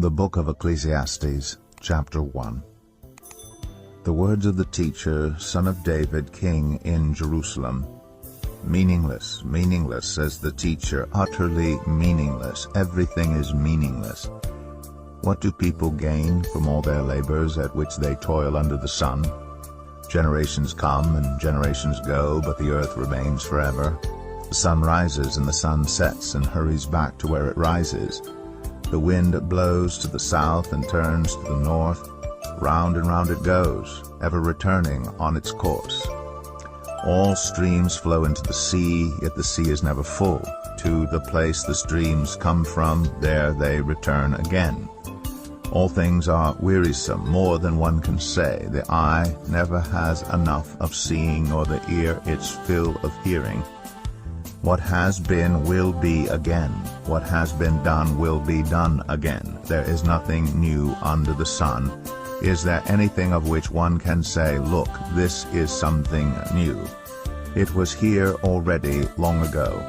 The Book of Ecclesiastes, Chapter 1. The words of the teacher, son of David, king in Jerusalem. Meaningless, meaningless, says the teacher, utterly meaningless. Everything is meaningless. What do people gain from all their labors at which they toil under the sun? Generations come and generations go, but the earth remains forever. The sun rises and the sun sets and hurries back to where it rises. The wind blows to the south and turns to the north. Round and round it goes, ever returning on its course. All streams flow into the sea, yet the sea is never full. To the place the streams come from, there they return again. All things are wearisome, more than one can say. The eye never has enough of seeing, nor the ear its fill of hearing. What has been will be again. What has been done will be done again. There is nothing new under the sun. Is there anything of which one can say, "Look, this is something new"? It was here already long ago.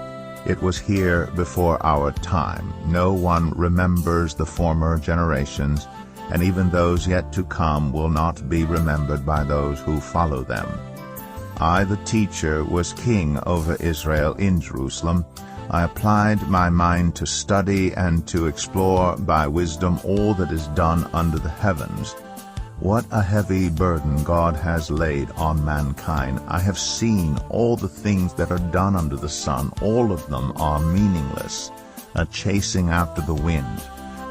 It was here before our time. No one remembers the former generations, and even those yet to come will not be remembered by those who follow them. I, the teacher, was king over Israel in Jerusalem. I applied my mind to study and to explore by wisdom all that is done under the heavens. What a heavy burden God has laid on mankind. I have seen all the things that are done under the sun. All of them are meaningless, a chasing after the wind.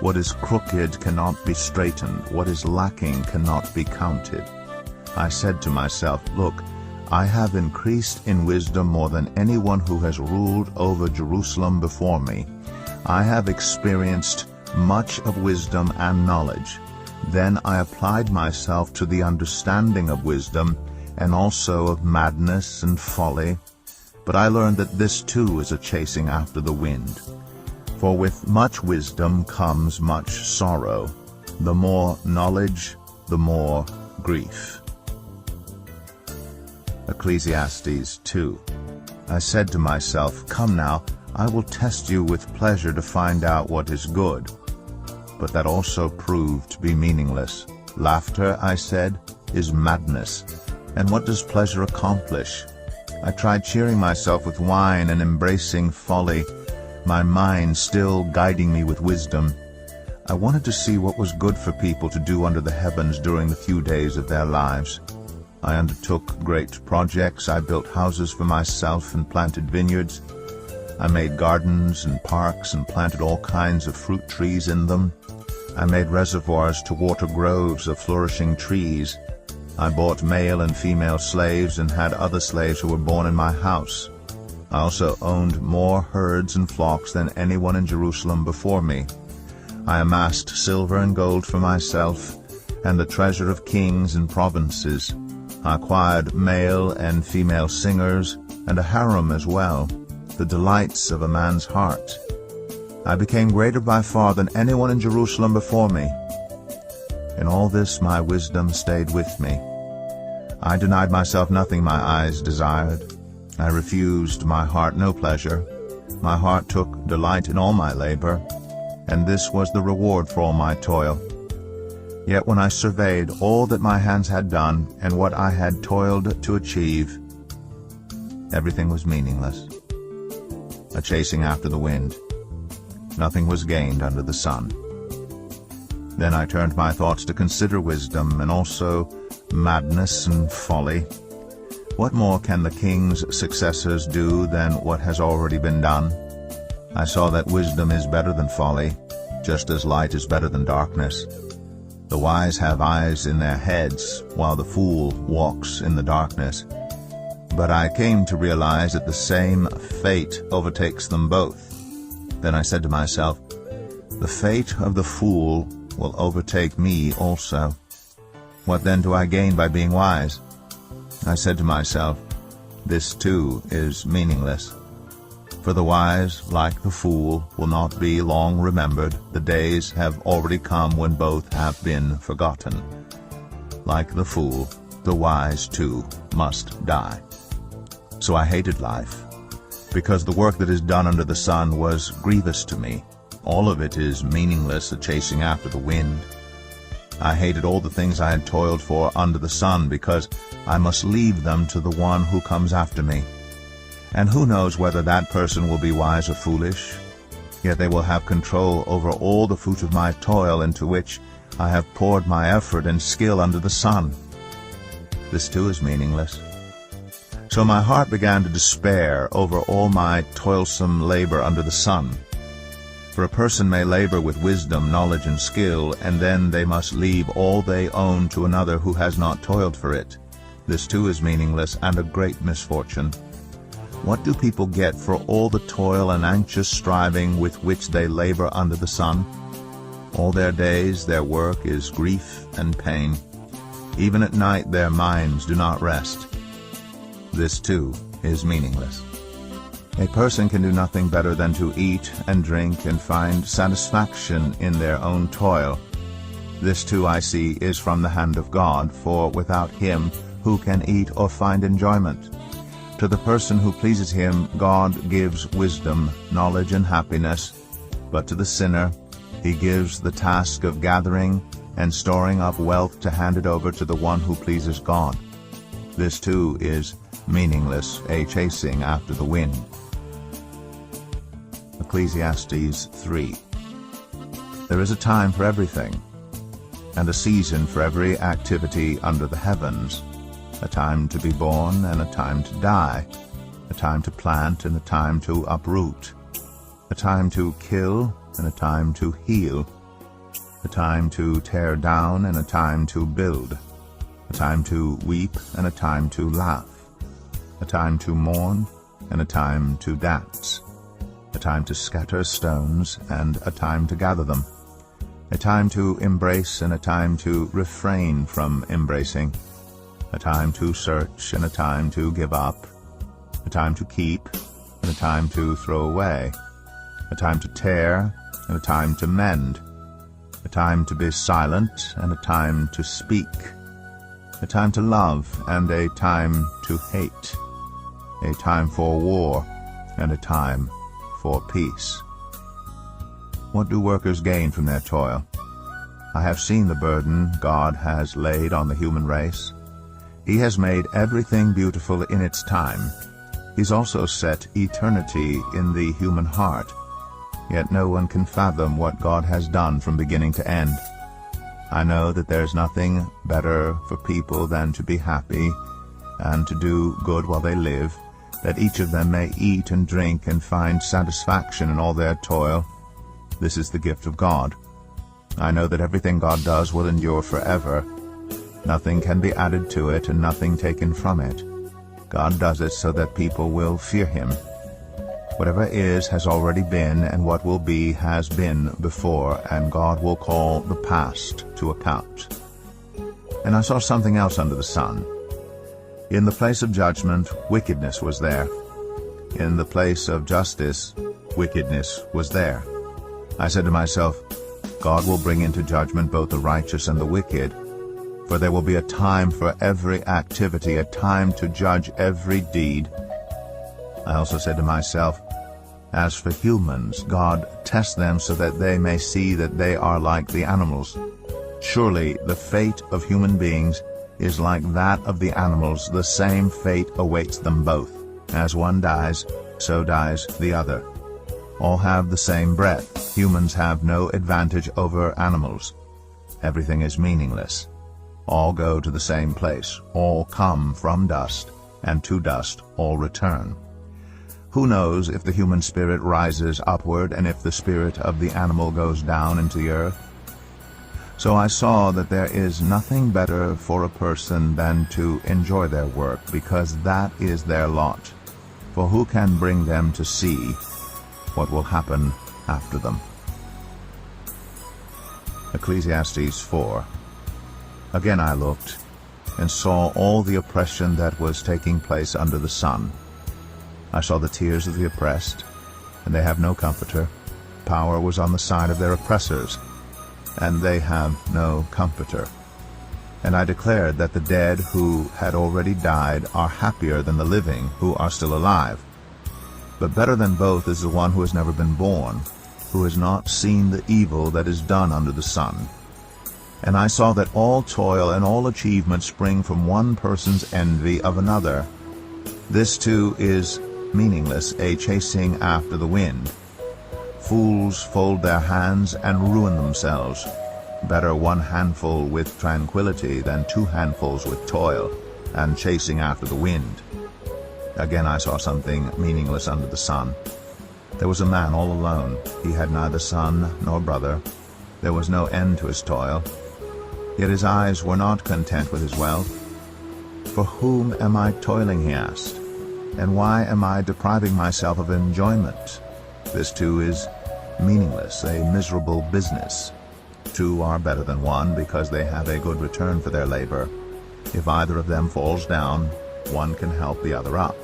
What is crooked cannot be straightened. What is lacking cannot be counted. I said to myself, "Look, I have increased in wisdom more than anyone who has ruled over Jerusalem before me. I have experienced much of wisdom and knowledge. Then I applied myself to the understanding of wisdom and also of madness and folly. But I learned that this too is a chasing after the wind. For with much wisdom comes much sorrow. The more knowledge, the more grief." Ecclesiastes 2. I said to myself, "Come now, I will test you with pleasure to find out what is good." But that also proved to be meaningless. Laughter, I said, is madness. And what does pleasure accomplish? I tried cheering myself with wine and embracing folly, my mind still guiding me with wisdom. I wanted to see what was good for people to do under the heavens during the few days of their lives. I undertook great projects. I built houses for myself and planted vineyards. I made gardens and parks and planted all kinds of fruit trees in them. I made reservoirs to water groves of flourishing trees. I bought male and female slaves and had other slaves who were born in my house. I also owned more herds and flocks than anyone in Jerusalem before me. I amassed silver and gold for myself and the treasure of kings and provinces. I acquired male and female singers and a harem as well, the delights of a man's heart. I became greater by far than anyone in Jerusalem before me. In all this my wisdom stayed with me. I denied myself nothing my eyes desired. I refused my heart no pleasure. My heart took delight in all my labor, and this was the reward for all my toil. Yet when I surveyed all that my hands had done and what I had toiled to achieve, everything was meaningless, a chasing after the wind. Nothing was gained under the sun. Then I turned my thoughts to consider wisdom and also madness and folly. What more can the king's successors do than what has already been done? I saw that wisdom is better than folly, just as light is better than darkness. The wise have eyes in their heads, while the fool walks in the darkness. But I came to realize that the same fate overtakes them both. Then I said to myself, "The fate of the fool will overtake me also. What then do I gain by being wise?" I said to myself, "This too is meaningless. For the wise, like the fool, will not be long remembered. The days have already come when both have been forgotten. Like the fool, the wise too must die." So I hated life, because the work that is done under the sun was grievous to me. All of it is meaningless, a chasing after the wind. I hated all the things I had toiled for under the sun, because I must leave them to the one who comes after me. And who knows whether that person will be wise or foolish? Yet they will have control over all the fruit of my toil, into which I have poured my effort and skill under the sun. This too is meaningless. So my heart began to despair over all my toilsome labor under the sun. For a person may labor with wisdom, knowledge, and skill, and then they must leave all they own to another who has not toiled for it. This too is meaningless and a great misfortune. What do people get for all the toil and anxious striving with which they labor under the sun? All their days their work is grief and pain. Even at night their minds do not rest. This too is meaningless. A person can do nothing better than to eat and drink and find satisfaction in their own toil. This too, I see, is from the hand of God, for without Him who can eat or find enjoyment? To the person who pleases Him, God gives wisdom, knowledge, and happiness, but to the sinner He gives the task of gathering and storing up wealth to hand it over to the one who pleases God. This too is meaningless, a chasing after the wind. Ecclesiastes 3. There is a time for everything, and a season for every activity under the heavens, a time to be born and a time to die, a time to plant and a time to uproot, a time to kill and a time to heal, a time to tear down and a time to build, a time to weep and a time to laugh, a time to mourn and a time to dance, a time to scatter stones and a time to gather them, a time to embrace and a time to refrain from embracing, a time to search and a time to give up, a time to keep and a time to throw away, a time to tear and a time to mend, a time to be silent and a time to speak, a time to love and a time to hate, a time for war and a time for peace. What do workers gain from their toil? I have seen the burden God has laid on the human race. He has made everything beautiful in its time. He's also set eternity in the human heart. Yet no one can fathom what God has done from beginning to end. I know that there's nothing better for people than to be happy and to do good while they live, that each of them may eat and drink and find satisfaction in all their toil. This is the gift of God. I know that everything God does will endure forever. Nothing can be added to it and nothing taken from it. God does it so that people will fear Him. Whatever is has already been, and what will be has been before, and God will call the past to account. And I saw something else under the sun. In the place of judgment, wickedness was there. In the place of justice, wickedness was there. I said to myself, God will bring into judgment both the righteous and the wicked, for there will be a time for every activity, a time to judge every deed. I also said to myself, as for humans, God tests them so that they may see that they are like the animals. Surely the fate of human beings is like that of the animals. The same fate awaits them both. As one dies, so dies the other. All have the same breath. Humans have no advantage over animals. Everything is meaningless. All go to the same place. All come from dust, and to dust all return. Who knows if the human spirit rises upward, and if the spirit of the animal goes down into the earth? So I saw that there is nothing better for a person than to enjoy their work, because that is their lot. For who can bring them to see what will happen after them? Ecclesiastes 4. Again I looked, and saw all the oppression that was taking place under the sun. I saw the tears of the oppressed, and they have no comforter. Power was on the side of their oppressors, and they have no comforter. And I declared that the dead who had already died are happier than the living who are still alive. But better than both is the one who has never been born, who has not seen the evil that is done under the sun. And I saw that all toil and all achievement spring from one person's envy of another. This too is meaningless, a chasing after the wind. Fools fold their hands and ruin themselves. Better one handful with tranquility than two handfuls with toil and chasing after the wind. Again I saw something meaningless under the sun. There was a man all alone. He had neither son nor brother. There was no end to his toil. Yet his eyes were not content with his wealth. For whom am I toiling, he asked, and why am I depriving myself of enjoyment? This too is meaningless, a miserable business. Two are better than one because they have a good return for their labor. If either of them falls down, one can help the other up.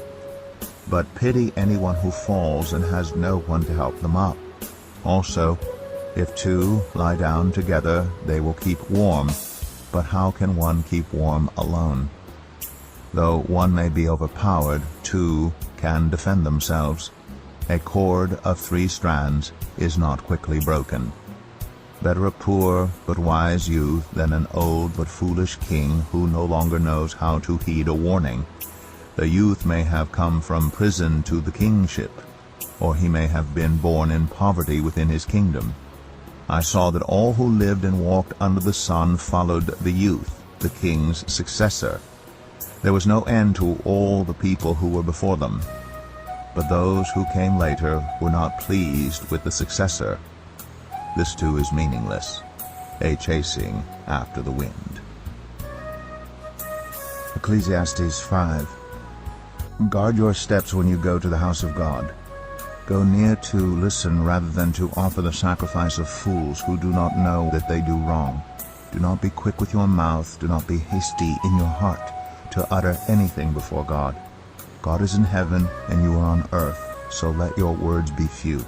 But pity anyone who falls and has no one to help them up. Also, if two lie down together, they will keep warm. But how can one keep warm alone? Though one may be overpowered, two can defend themselves. A cord of 3 strands is not quickly broken. Better a poor but wise youth than an old but foolish king who no longer knows how to heed a warning. The youth may have come from prison to the kingship, or he may have been born in poverty within his kingdom. I saw that all who lived and walked under the sun followed the youth, the king's successor. There was no end to all the people who were before them. But those who came later were not pleased with the successor. This too is meaningless, a chasing after the wind. Ecclesiastes 5. Guard your steps when you go to the house of God. Go near to listen rather than to offer the sacrifice of fools who do not know that they do wrong. Do not be quick with your mouth, do not be hasty in your heart to utter anything before God. God is in heaven and you are on earth, so let your words be few.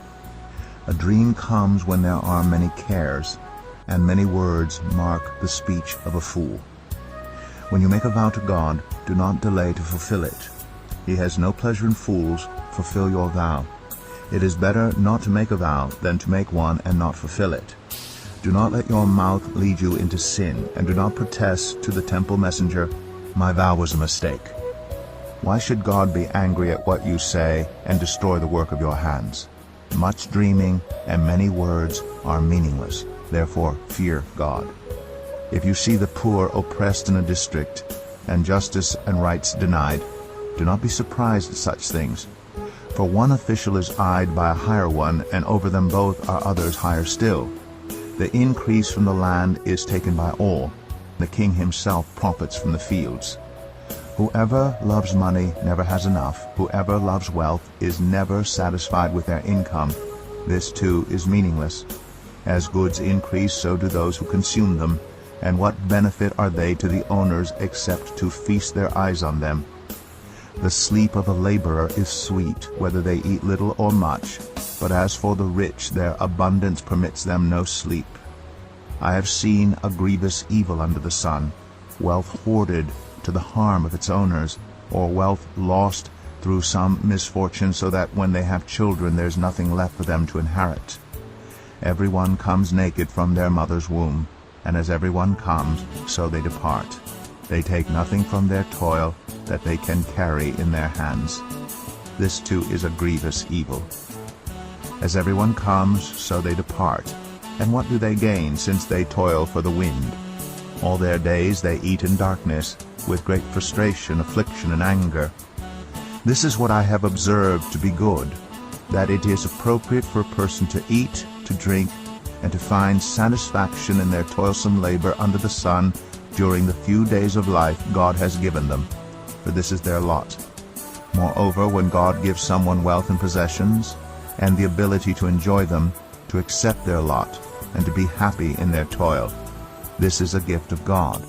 A dream comes when there are many cares, and many words mark the speech of a fool. When you make a vow to God, do not delay to fulfill it. He has no pleasure in fools. Fulfill your vow. It is better not to make a vow than to make one and not fulfill it. Do not let your mouth lead you into sin, and do not protest to the temple messenger, "My vow was a mistake." Why should God be angry at what you say and destroy the work of your hands? Much dreaming and many words are meaningless. Therefore fear God. If you see the poor oppressed in a district, and justice and rights denied, do not be surprised at such things. For one official is eyed by a higher one, and over them both are others higher still. The increase from the land is taken by all. The king himself profits from the fields. Whoever loves money never has enough. Whoever loves wealth is never satisfied with their income. This too is meaningless. As goods increase, so do those who consume them. And what benefit are they to the owners except to feast their eyes on them? The sleep of a laborer is sweet, whether they eat little or much. But as for the rich, their abundance permits them no sleep. I have seen a grievous evil under the sun, wealth hoarded to the harm of its owners, or wealth lost through some misfortune, so that when they have children there's nothing left for them to inherit. Everyone comes naked from their mother's womb, and as everyone comes, so they depart. They take nothing from their toil that they can carry in their hands. This too is a grievous evil. As everyone comes, so they depart. And what do they gain, since they toil for the wind? All their days they eat in darkness, with great frustration, affliction, and anger. This is what I have observed to be good, that it is appropriate for a person to eat, to drink, and to find satisfaction in their toilsome labor under the sun during the few days of life God has given them, for this is their lot. Moreover, when God gives someone wealth and possessions, and the ability to enjoy them, to accept their lot, and to be happy in their toil, this is a gift of God.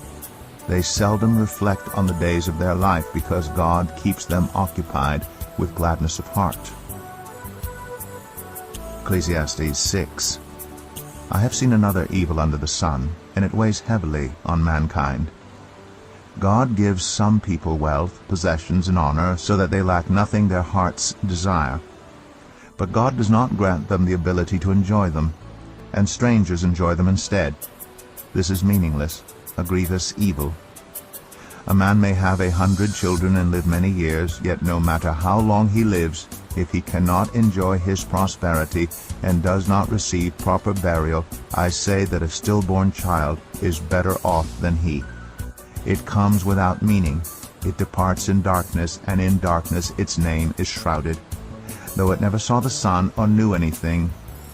They seldom reflect on the days of their life, because God keeps them occupied with gladness of heart. Ecclesiastes 6. I have seen another evil under the sun, and it weighs heavily on mankind. God gives some people wealth, possessions, and honor, so that they lack nothing their hearts desire. But God does not grant them the ability to enjoy them, and strangers enjoy them instead. This is meaningless, a grievous evil. A man may have 100 children and live many years, yet no matter how long he lives, if he cannot enjoy his prosperity and does not receive proper burial, I say that a stillborn child is better off than he. It comes without meaning. It departs in darkness, and in darkness its name is shrouded. Though it never saw the sun or knew anything,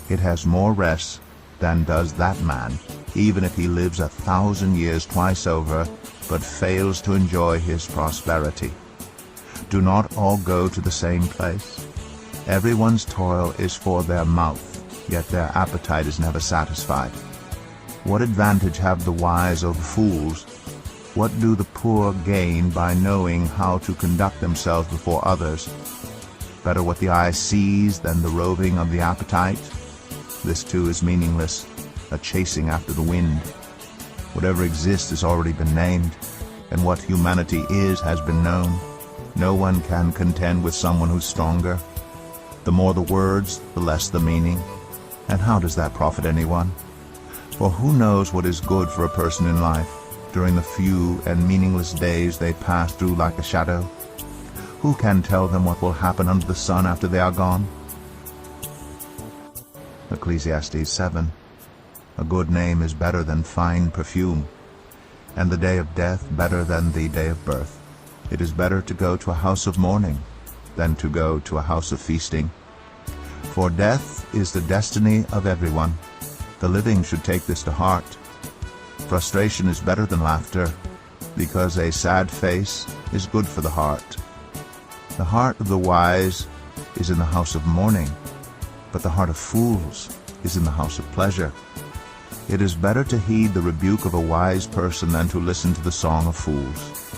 it has more rest than does that man, even if he lives 1,000 years twice over, but fails to enjoy his prosperity. Do not all go to the same place? Everyone's toil is for their mouth, yet their appetite is never satisfied. What advantage have the wise over fools? What do the poor gain by knowing how to conduct themselves before others? Better what the eye sees than the roving of the appetite? This too is meaningless, a chasing after the wind. Whatever exists has already been named, and what humanity is has been known. No one can contend with someone who's stronger. The more the words, the less the meaning. And how does that profit anyone? For who knows what is good for a person in life, during the few and meaningless days they pass through like a shadow? Who can tell them what will happen under the sun after they are gone? Ecclesiastes 7. A good name is better than fine perfume, and the day of death better than the day of birth. It is better to go to a house of mourning than to go to a house of feasting. For death is the destiny of everyone. The living should take this to heart. Frustration is better than laughter, because a sad face is good for the heart. The heart of the wise is in the house of mourning, but the heart of fools is in the house of pleasure. It is better to heed the rebuke of a wise person than to listen to the song of fools.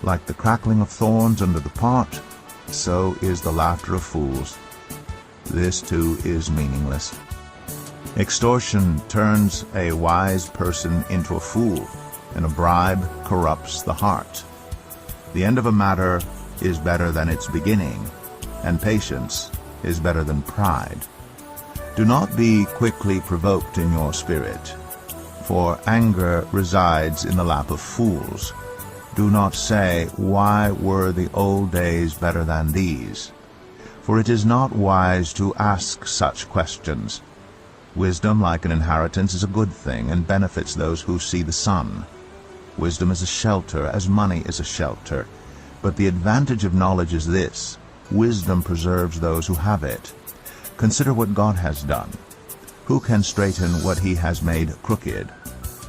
Like the crackling of thorns under the pot, so is the laughter of fools. This too is meaningless. Extortion turns a wise person into a fool, and a bribe corrupts the heart. The end of a matter is better than its beginning, and patience is better than pride. Do not be quickly provoked in your spirit, for anger resides in the lap of fools. Do not say, "Why were the old days better than these?" For it is not wise to ask such questions. Wisdom, like an inheritance, is a good thing, and benefits those who see the sun. Wisdom is a shelter, as money is a shelter. But the advantage of knowledge is this: wisdom preserves those who have it. Consider what God has done. Who can straighten what he has made crooked?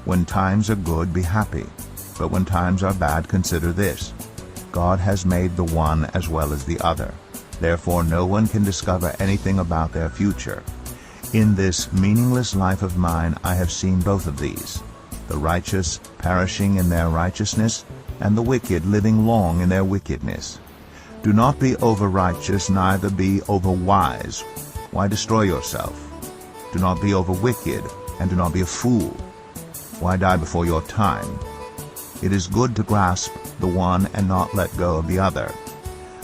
When times are good, be happy. But when times are bad, consider this: God has made the one as well as the other. Therefore no one can discover anything about their future. In this meaningless life of mine I have seen both of these: the righteous perishing in their righteousness, and the wicked living long in their wickedness. Do not be over-righteous, neither be over-wise. Why destroy yourself? Do not be over-wicked, and do not be a fool. Why die before your time? It is good to grasp the one and not let go of the other.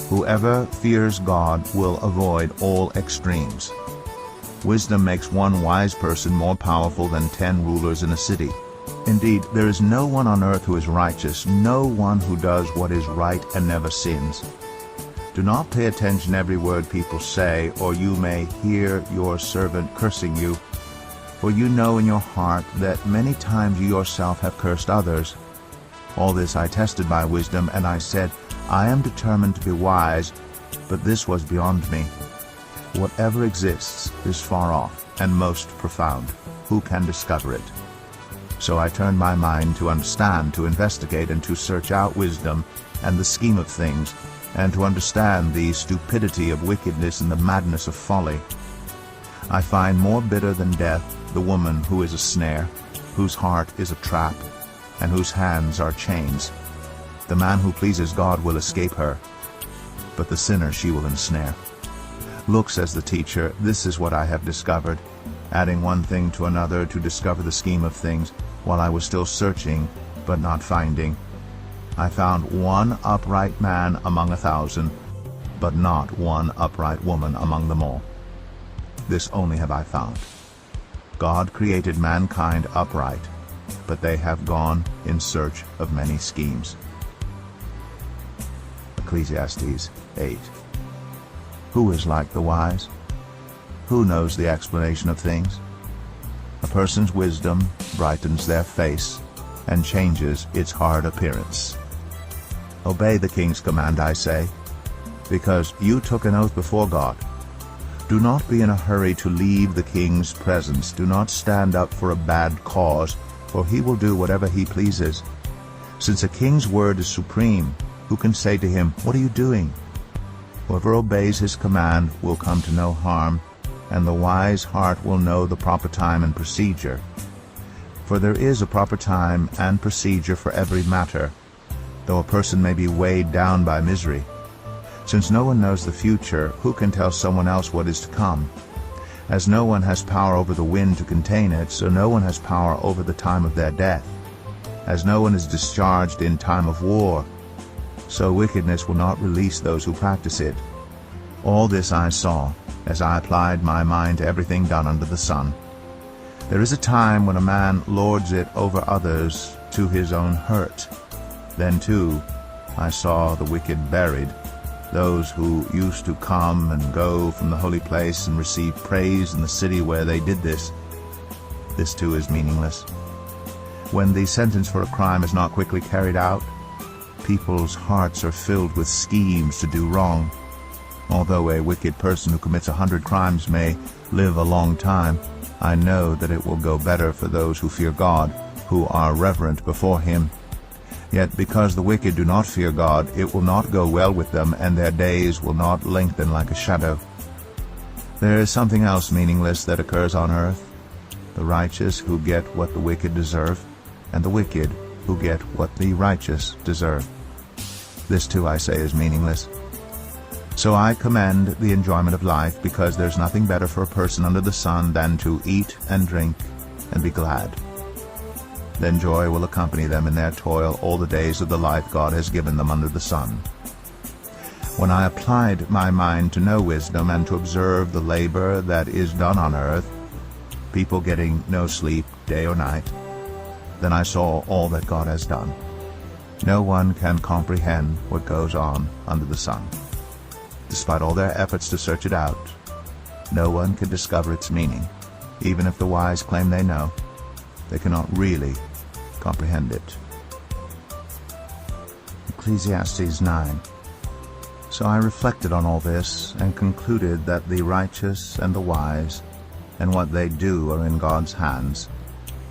Whoever fears God will avoid all extremes. Wisdom makes one wise person more powerful than 10 rulers in a city. Indeed, there is no one on earth who is righteous, no one who does what is right and never sins. Do not pay attention to every word people say, or you may hear your servant cursing you. For you know in your heart that many times you yourself have cursed others. All this I tested by wisdom, and I said, I am determined to be wise, but this was beyond me. Whatever exists is far off and most profound. Who can discover it? So I turned my mind to understand, to investigate, and to search out wisdom and the scheme of things, and to understand the stupidity of wickedness and the madness of folly. I find more bitter than death the woman who is a snare, whose heart is a trap, and whose hands are chains. The man who pleases God will escape her, but the sinner she will ensnare. Look, says the teacher, this is what I have discovered, adding one thing to another to discover the scheme of things, while I was still searching, but not finding. I found one upright man among 1,000. but not one upright woman among them all. This only have I found. God created mankind upright, but they have gone in search of many schemes. Ecclesiastes 8. Who is like the wise? Who knows the explanation of things? A person's wisdom brightens their face and changes its hard appearance. Obey the king's command, I say, because you took an oath before God. Do not be in a hurry to leave the king's presence. Do not stand up for a bad cause, for he will do whatever he pleases. Since a king's word is supreme, who can say to him, "What are you doing?" Whoever obeys his command will come to no harm, and the wise heart will know the proper time and procedure. For there is a proper time and procedure for every matter, though a person may be weighed down by misery. Since no one knows the future, who can tell someone else what is to come? As no one has power over the wind to contain it, so no one has power over the time of their death. As no one is discharged in time of war, so wickedness will not release those who practice it. All this I saw, as I applied my mind to everything done under the sun. There is a time when a man lords it over others to his own hurt. Then too I saw the wicked buried, those who used to come and go from the holy place and receive praise in the city where they did this. This too is meaningless. When the sentence for a crime is not quickly carried out, people's hearts are filled with schemes to do wrong. Although a wicked person who commits 100 crimes may live a long time, I know that it will go better for those who fear God, who are reverent before him. Yet because the wicked do not fear God, it will not go well with them, and their days will not lengthen like a shadow. There is something else meaningless that occurs on earth: the righteous who get what the wicked deserve, and the wicked who get what the righteous deserve. This too I say is meaningless. So I commend the enjoyment of life, because there's nothing better for a person under the sun than to eat and drink and be glad. Then joy will accompany them in their toil all the days of the life God has given them under the sun. When I applied my mind to know wisdom and to observe the labor that is done on earth, people getting no sleep day or night, then I saw all that God has done. No one can comprehend what goes on under the sun. Despite all their efforts to search it out, no one can discover its meaning. Even if the wise claim they know, they cannot really comprehend it. Ecclesiastes 9. So I reflected on all this and concluded that the righteous and the wise and what they do are in God's hands,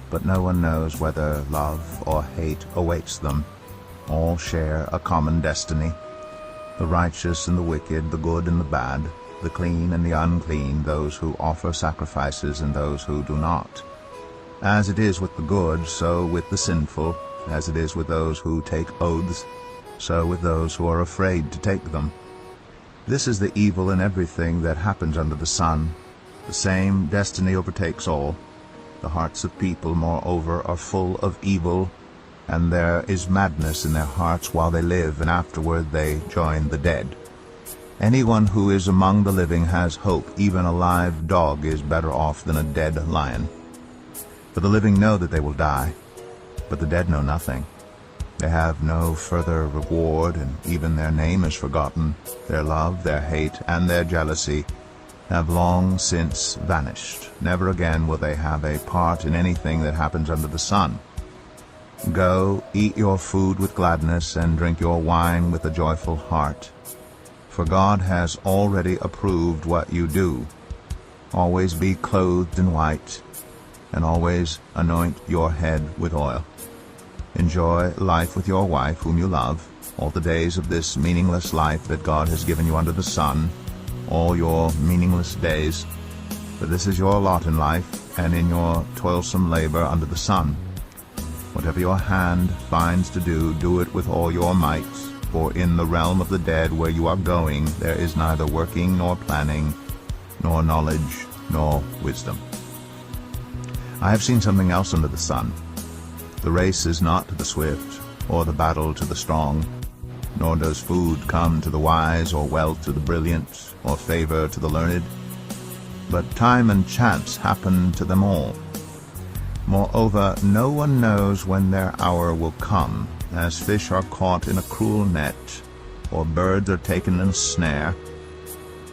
but no one knows whether love or hate awaits them. All share a common destiny. The righteous and the wicked, the good and the bad, the clean and the unclean, those who offer sacrifices and those who do not. As it is with the good, so with the sinful. As it is with those who take oaths, so with those who are afraid to take them. This is the evil in everything that happens under the sun. The same destiny overtakes all. The hearts of people, moreover, are full of evil, and there is madness in their hearts while they live, and afterward they join the dead. Anyone who is among the living has hope. Even a live dog is better off than a dead lion. For the living know that they will die, but the dead know nothing. They have no further reward, and even their name is forgotten. Their love, their hate, and their jealousy have long since vanished. Never again will they have a part in anything that happens under the sun. Go, eat your food with gladness, and drink your wine with a joyful heart. For God has already approved what you do. Always be clothed in white, and always anoint your head with oil. Enjoy life with your wife, whom you love, all the days of this meaningless life that God has given you under the sun, all your meaningless days. For this is your lot in life, and in your toilsome labor under the sun. Whatever your hand finds to do, do it with all your might, for in the realm of the dead where you are going, there is neither working nor planning, nor knowledge, nor wisdom. I have seen something else under the sun. The race is not to the swift, or the battle to the strong, nor does food come to the wise, or wealth to the brilliant, or favor to the learned. But time and chance happen to them all. Moreover, no one knows when their hour will come. As fish are caught in a cruel net, or birds are taken in a snare,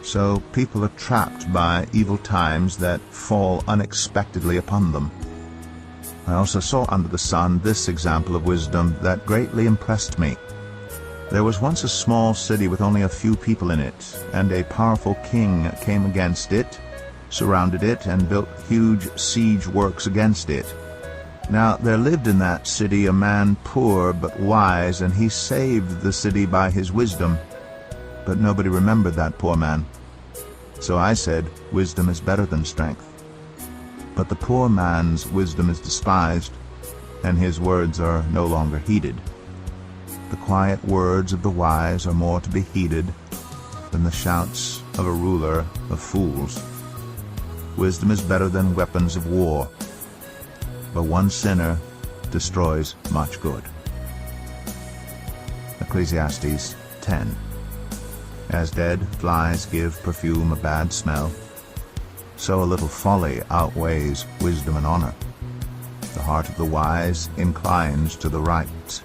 so people are trapped by evil times that fall unexpectedly upon them. I also saw under the sun this example of wisdom that greatly impressed me. There was once a small city with only a few people in it, and a powerful king came against it, surrounded it, and built huge siege works against it. Now there lived in that city a man poor but wise, and he saved the city by his wisdom. But nobody remembered that poor man. So I said, wisdom is better than strength. But the poor man's wisdom is despised, and his words are no longer heeded. The quiet words of the wise are more to be heeded than the shouts of a ruler of fools. Wisdom is better than weapons of war, but one sinner destroys much good. Ecclesiastes 10. As dead flies give perfume a bad smell, so a little folly outweighs wisdom and honor. The heart of the wise inclines to the right,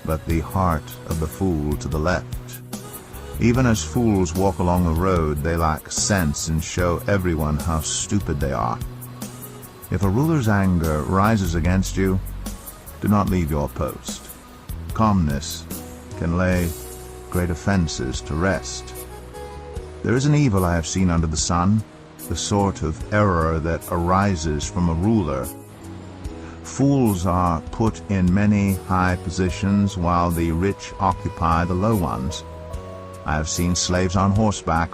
but the heart of the fool to the left. Even as fools walk along the road, they lack sense and show everyone how stupid they are. If a ruler's anger rises against you, do not leave your post. Calmness can lay great offenses to rest. There is an evil I have seen under the sun, the sort of error that arises from a ruler. Fools are put in many high positions, while the rich occupy the low ones. I have seen slaves on horseback,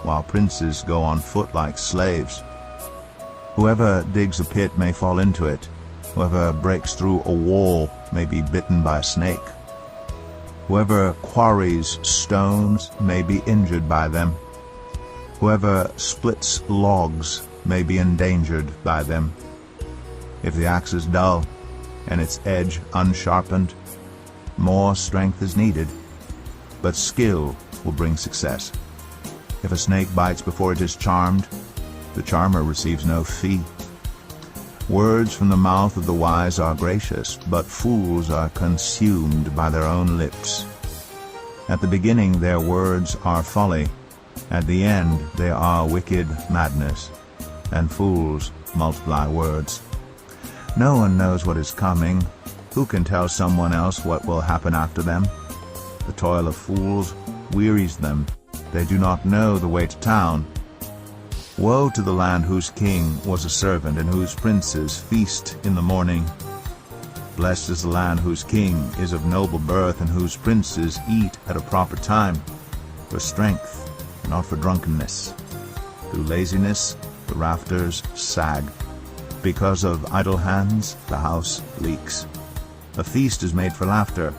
while princes go on foot like slaves. Whoever digs a pit may fall into it. Whoever breaks through a wall may be bitten by a snake. Whoever quarries stones may be injured by them. Whoever splits logs may be endangered by them. If the axe is dull and its edge unsharpened, more strength is needed, but skill will bring success. If a snake bites before it is charmed, the charmer receives no fee. Words from the mouth of the wise are gracious, but fools are consumed by their own lips. At the beginning their words are folly, at the end they are wicked madness, and fools multiply words. No one knows what is coming. Who can tell someone else what will happen after them? The toil of fools wearies them. They do not know the way to town. Woe to the land whose king was a servant, and whose princes feast in the morning. Blessed is the land whose king is of noble birth, and whose princes eat at a proper time, for strength, not for drunkenness. Through laziness the rafters sag. Because of idle hands the house leaks. A feast is made for laughter.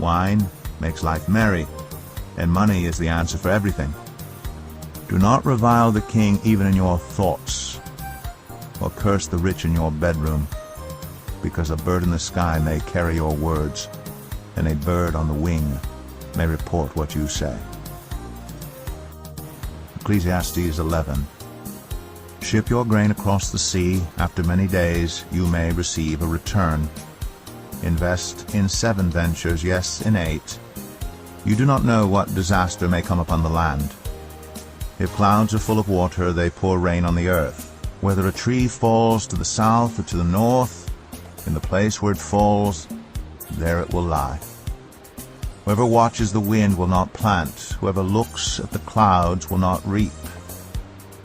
Wine makes life merry, and money is the answer for everything. Do not revile the king even in your thoughts, or curse the rich in your bedroom, because a bird in the sky may carry your words, and a bird on the wing may report what you say. Ecclesiastes 11. Ship your grain across the sea. After many days you may receive a return. Invest in 7 ventures, yes, in 8. You do not know what disaster may come upon the land. If clouds are full of water, they pour rain on the earth. Whether a tree falls to the south or to the north, in the place where it falls, there it will lie. Whoever watches the wind will not plant. Whoever looks at the clouds will not reap.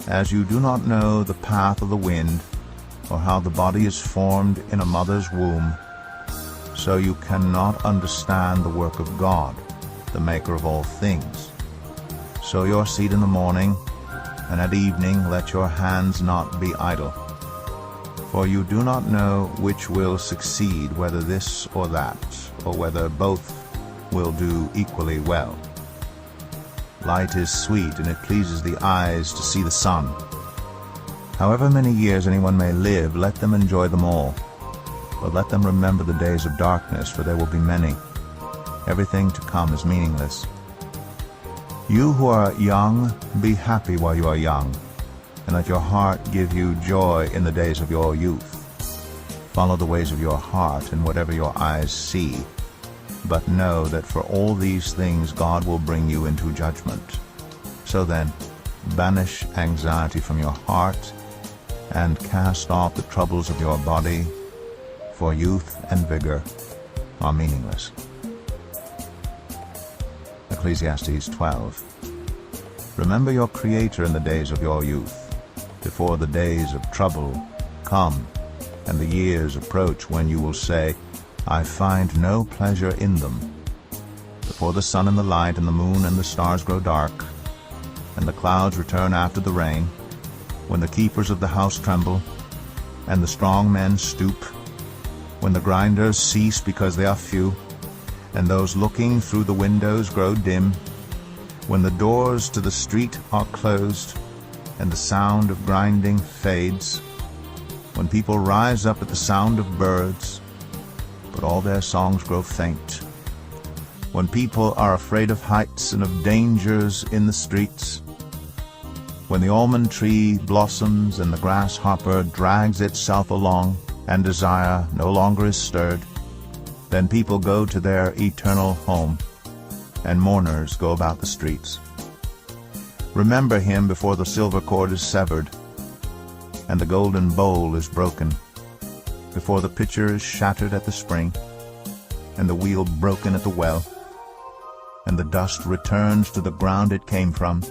As you do not know the path of the wind, or how the body is formed in a mother's womb, so you cannot understand the work of God, the maker of all things. Sow your seed in the morning, and at evening let your hands not be idle. For you do not know which will succeed, whether this or that, or whether both will do equally well. Light is sweet, and it pleases the eyes to see the sun. However many years anyone may live, let them enjoy them all. But let them remember the days of darkness, for there will be many. Everything to come is meaningless. You who are young, be happy while you are young, and let your heart give you joy in the days of your youth. Follow the ways of your heart in whatever your eyes see, but know that for all these things God will bring you into judgment. So then, banish anxiety from your heart, and cast off the troubles of your body, for youth and vigor are meaningless. Ecclesiastes 12. Remember your Creator in the days of your youth, before the days of trouble come, and the years approach when you will say, I find no pleasure in them. Before the sun and the light and the moon and the stars grow dark, and the clouds return after the rain, when the keepers of the house tremble, and the strong men stoop, when the grinders cease because they are few, and those looking through the windows grow dim, when the doors to the street are closed, and the sound of grinding fades, when people rise up at the sound of birds, but all their songs grow faint, when people are afraid of heights and of dangers in the streets, when the almond tree blossoms and the grasshopper drags itself along, and desire no longer is stirred, then people go to their eternal home, and mourners go about the streets. Remember him before the silver cord is severed, and the golden bowl is broken, before the pitcher is shattered at the spring, and the wheel broken at the well, and the dust returns to the ground it came from,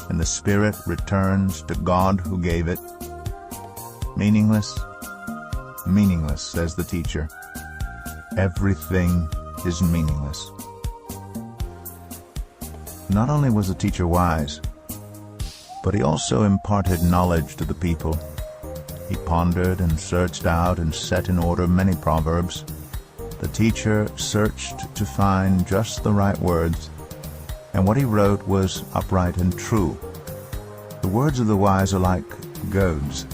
and the spirit returns to God who gave it. Meaningless? Meaningless, says the teacher. Everything is meaningless. Not only was the teacher wise, but he also imparted knowledge to the people. He pondered and searched out and set in order many proverbs. The teacher searched to find just the right words, and what he wrote was upright and true. The words of the wise are like goads,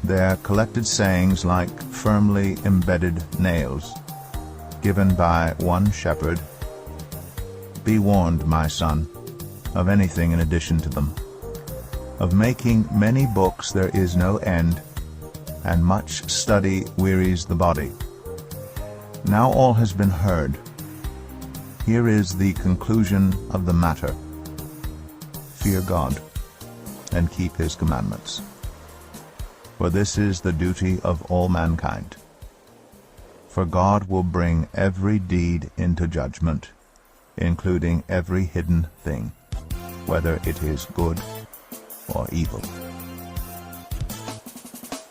their collected sayings like firmly embedded nails, given by one shepherd. Be warned, my son, of anything in addition to them. Of making many books there is no end, and much study wearies the body. Now all has been heard. Here is the conclusion of the matter. Fear God, and keep his commandments. For this is the duty of all mankind. For God will bring every deed into judgment, including every hidden thing, whether it is good or evil.